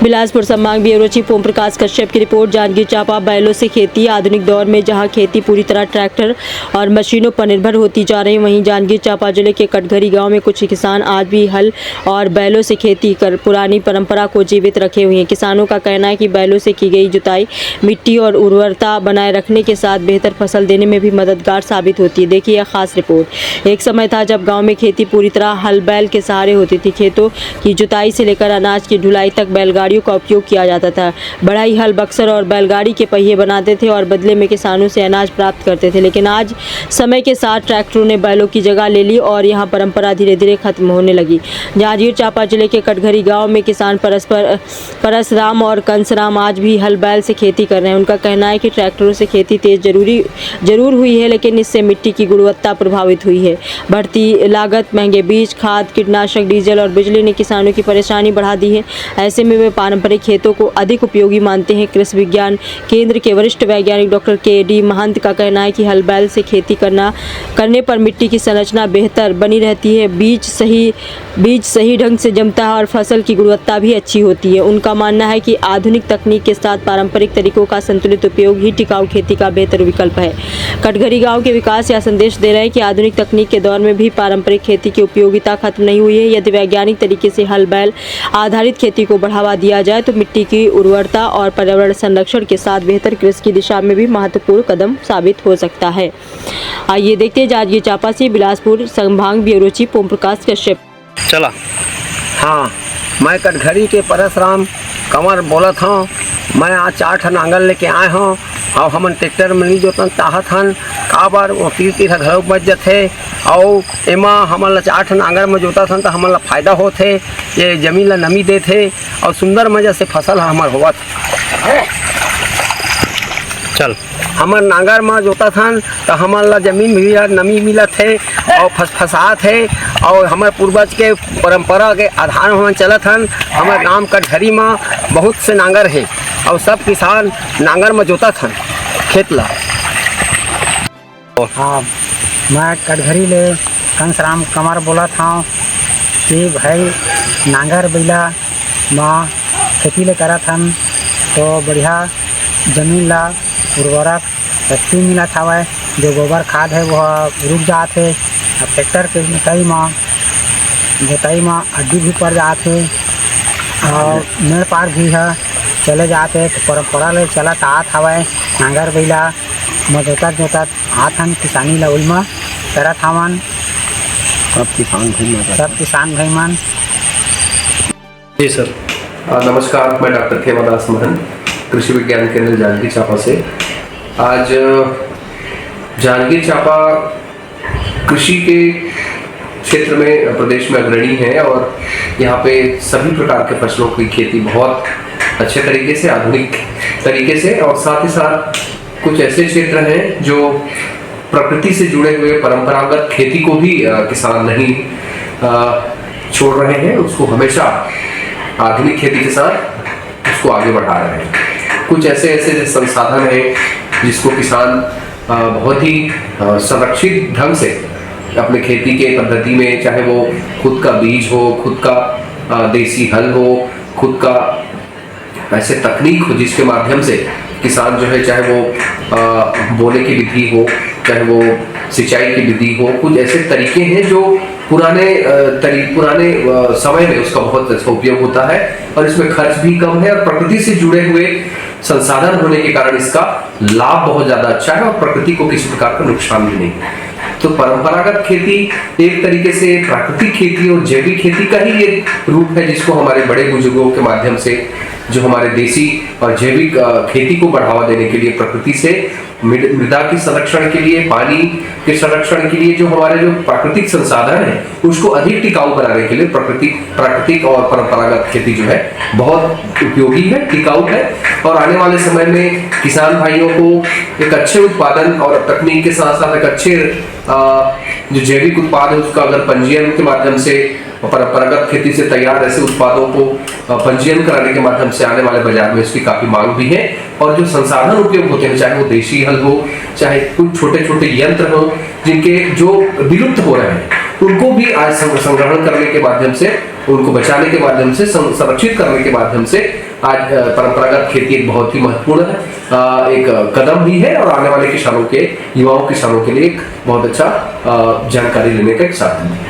बिलासपुर संभाग bureau chief Om Prakash Kashyap की report. Janjgir Champa बैलों से खेती। आधुनिक दौर में जहां खेती पूरी तरह ट्रैक्टर और मशीनों पर निर्भर होती जा रही, वहीं जांजगीर चांपा जिले के कटघरी गांव में कुछ किसान आज भी हल और बैलों से खेती कर पुरानी परंपरा को जीवित रखे हुए हैं। किसानों का कहना है कि बैलों से की गई जुताई मिट्टी और उर्वरता बनाए रखने के साथ बेहतर फसल देने में भी मददगार साबित होती है। देखिए यह खास रिपोर्ट। एक समय था जब गाँव में खेती पूरी तरह हल बैल के सहारे होती थी। खेतों की जुताई से लेकर अनाज की ढुलाई तक बैलगाड़ी का उपयोग किया जाता था। बढ़ई हल, बक्सर और बैलगाड़ी के पहिए बनाते थे और बदले में किसानों से अनाज प्राप्त करते थे। लेकिन आज समय के साथ ट्रैक्टरों ने बैलों की जगह ले ली और यहां परंपरा धीरे धीरे खत्म होने लगी। जांजगीर चांपा जिले के कटघरी गांव में किसान परसराम और कंसराम आज भी हल बैल से खेती कर रहे हैं। उनका कहना है कि ट्रैक्टरों से खेती तेज जरूर हुई है, लेकिन इससे मिट्टी की गुणवत्ता प्रभावित हुई है। बढ़ती लागत, महंगे बीज, खाद, कीटनाशक, डीजल और बिजली ने किसानों की परेशानी बढ़ा दी है। ऐसे में वे पारंपरिक खेतों को अधिक उपयोगी मानते हैं। कृषि विज्ञान केंद्र के वरिष्ठ वैज्ञानिक डॉक्टर के.डी. महंत का कहना है कि हल बैल से खेती करने पर मिट्टी की संरचना बेहतर बनी रहती है, बीज सही ढंग से जमता है और फसल की गुणवत्ता भी अच्छी होती है। उनका मानना है कि आधुनिक तकनीक के साथ पारंपरिक तरीकों का संतुलित उपयोग ही टिकाऊ खेती का बेहतर विकल्प है। कटघरी गाँव के विकास यह संदेश दे रहे हैं कि आधुनिक तकनीक के दौर में भी पारंपरिक खेती की उपयोगिता खत्म नहीं हुई है। यदि वैज्ञानिक तरीके से हल बैल आधारित खेती को बढ़ावा दिया जाए तो मिट्टी की उर्वरता और पर्यावरण संरक्षण के साथ बेहतर कृषि की दिशा में भी महत्वपूर्ण कदम साबित हो सकता है। आइए देखते हैं जांजगीर चांपा से बिलासपुर संभाग ब्यूरो चीफ ओम प्रकाश कश्यप। चला। हाँ, मैं कटघरी के परसराम कंवर बोलत हूँ। मैं आज 4 ठन नांगल लेके आए हूँ और हमन ट्रैक्टर में नहीं जोतन चाहत हन। काबर वो तीर घरों बच जाते और एमा हमन ला 4 ठन नांगर में जोतत हन तो हमन ला फायदा होते। ये जमीन ला नमी देते और सुंदर मजा से फसल हमर होवत। चल। हमर नांगर में जोतत हन तो हमन ला जमीन भी नमी मिलत है और फसफसात है और हमारे पूर्वज के परंपरा के आधार में चलत हन। हमारे गांव कटघरी में बहुत से नांगर है और सब किसान नांगर में जोतत हन खेत ला। हाँ, मैं कटघरी ले कंसराम कंवर बोलत हूँ कि भाई नांगर बैला में खेती ले करत हन तो बढ़िया जमीन ला उर्वरक शक्ति मिलत हवय। जो गोबर खाद है वह रुक जाते। अब ट्रैक्टर के जोताई में अड्डी भी पड़ जाते और मेड़ पार भी है चले जाते। तो परंपरा ले चलत आत हवय। नांगर बैला में जोतत आत हन, किसानी ला उल में करत हवन सब किसान भाई मन। जी सर। नमस्कार, मैं डॉक्टर खेमादास महंत, कृषि विज्ञान केंद्र जांजगीर चांपा से। आज जांजगीर चांपा कृषि के क्षेत्र में प्रदेश में अग्रणी है और यहाँ पे सभी प्रकार के फसलों की खेती बहुत अच्छे तरीके से, आधुनिक तरीके से, और साथ ही साथ कुछ ऐसे क्षेत्र हैं जो प्रकृति से जुड़े हुए परंपरागत खेती को भी किसान नहीं छोड़ रहे हैं, उसको हमेशा आधुनिक खेती के साथ उसको आगे बढ़ा रहे हैं। कुछ ऐसे संसाधन हैं जिसको किसान बहुत ही संरक्षित ढंग से अपने खेती के पद्धति में, चाहे वो खुद का बीज हो, खुद का देसी हल हो, खुद का ऐसे तकनीक हो जिसके माध्यम से किसान जो है, चाहे वो बोने की विधि हो, चाहे वो सिंचाई की विधि हो, कुछ ऐसे तरीके हैं जो पुराने समय में उसका बहुत अच्छा उपयोग होता है और इसमें खर्च भी कम है और प्रकृति से जुड़े हुए संसाधन होने के कारण इसका लाभ बहुत ज्यादा अच्छा है और प्रकृति को किसी प्रकार का नुकसान भी नहीं। तो परंपरागत खेती एक तरीके से प्राकृतिक खेती और जैविक खेती का ही एक रूप है जिसको हमारे बड़े बुजुर्गों के माध्यम से, जो हमारे देसी और जैविक खेती को बढ़ावा देने के लिए, प्रकृति से मृदा की संरक्षण के लिए, पानी के संरक्षण के लिए, जो हमारे जो प्राकृतिक संसाधन है उसको अधिक टिकाऊ बनाने के लिए प्राकृतिक और परंपरागत खेती जो है बहुत उपयोगी है, टिकाऊ है और आने वाले समय में किसान भाइयों को एक अच्छे उत्पादन और तकनीक के साथ साथ एक अच्छे जो जैविक उत्पाद है उसका अगर पंजीयन के माध्यम से, परंपरागत खेती से तैयार ऐसे उत्पादों को पंजीयन कराने के माध्यम से आने वाले बाजार में इसकी काफी मांग भी है और जो संसाधन उपयोग होते हैं, चाहे वो देशी हल हो, चाहे कुछ छोटे छोटे यंत्र हो जिनके जो विलुप्त हो रहे हैं, उनको भी आज संग्रहण करने के माध्यम से, उनको बचाने के माध्यम से, संरक्षित करने के माध्यम से आज परंपरागत खेती एक बहुत ही महत्वपूर्ण एक कदम भी है और आने वाले किसानों के युवाओं किसानों के लिए एक बहुत अच्छा जानकारी लेने का एक साधन है।